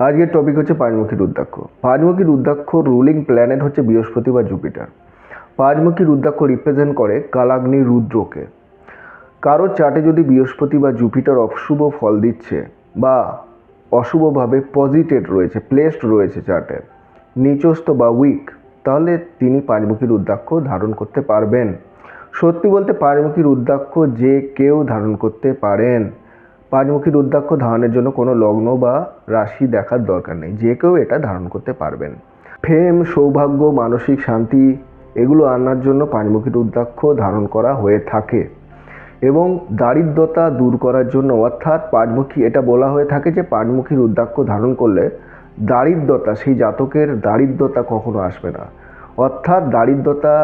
আজকের টপিক হচ্ছে পাঁচমুখী rudraksha. পাঁচমুখী rudraksha ruling planet হচ্ছে বৃহস্পতি বা জুপিটার। পাঁচমুখী রুদ্রাক্ষ রিপ্রেজেন্ট করে কালাগ্নি রুদ্রকে। কারোর চার্টে যদি বৃহস্পতি বা জুপিটার অশুভ ফল দিচ্ছে বা অশুভভাবে পজিটেড রয়েছে, প্লেসড রয়েছে চার্টে, নিচস্থ বা উইক, তাহলে তিনি পাঁচমুখী রুদ্রাক্ষ ধারণ করতে পারবেন। সত্যি বলতে পাঁচমুখী রুদ্রাক্ষ যে কেউ ধারণ করতে পারেন। পাঁচমুখী রুদ্রাক্ষ ধারণের জন্য কোনো লগ্ন বা রাশি দেখার দরকার নেই, যে কেউ এটা ধারণ করতে পারবেন। ফেম, সৌভাগ্য, মানসিক শান্তি এগুলো আনার জন্য পাঁচমুখী রুদ্রাক্ষ ধারণ করা হয়ে থাকে। এবং দারিদ্রতা দূর করার জন্য, অর্থাৎ পাঁচমুখী, এটা বলা হয়ে থাকে যে পাঁচমুখী রুদ্রাক্ষ ধারণ করলে দারিদ্রতা, সেই জাতকের দারিদ্রতা কখনো আসবে না। অর্থাৎ দারিদ্রতা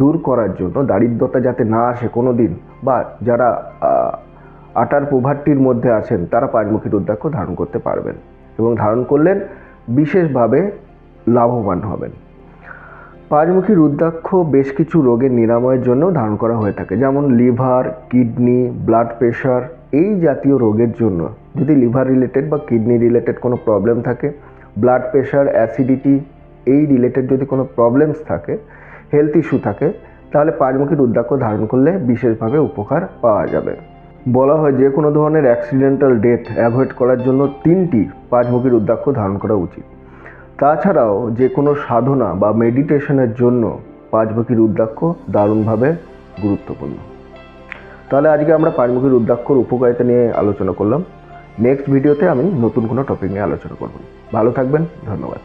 দূর করার জন্য, দারিদ্রতা যাতে না আসে কোনো দিন, বা যারা আটার প্রভাবটির মধ্যে আছেন তারা পাঁচমুখী রুদ্রাক্ষ ধারণ করতে পারবেন এবং ধারণ করলেন বিশেষভাবে লাভবান হবেন। পাঁচমুখী রুদ্রাক্ষ বেশ কিছু রোগের নিরাময়ের জন্য ধারণ করা হয়ে থাকে, যেমন লিভার, কিডনি, ব্লাড প্রেশার, এই জাতীয় রোগের জন্য। যদি লিভার রিলেটেড বা কিডনি রিলেটেড কোনো প্রবলেম থাকে, ব্লাড প্রেশার, অ্যাসিডিটি, এই রিলেটেড যদি কোনো প্রবলেমস থাকে, হেলথ ইস্যু থাকে, তাহলে পাঁচমুখী রুদ্রাক্ষ ধারণ করলে বিশেষভাবে উপকার পাওয়া যাবে। বলা হয় যে কোনো ধরনের অ্যাক্সিডেন্টাল ডেথ অ্যাভয়েড করার জন্য 3টি পাঁচমুখী রুদ্রাক্ষ ধারণ করা উচিত। তাছাড়াও যে কোনো সাধনা বা মেডিটেশনের জন্য পাঁচমুখী রুদ্রাক্ষ দারুণভাবে গুরুত্বপূর্ণ। তাহলে আজকে আমরা পাঁচমুখী রুদ্রাক্ষর উপকারিতা নিয়ে আলোচনা করলাম। নেক্সট ভিডিওতে আমি নতুন কোনো টপিক নিয়ে আলোচনা করব। ভালো থাকবেন, ধন্যবাদ।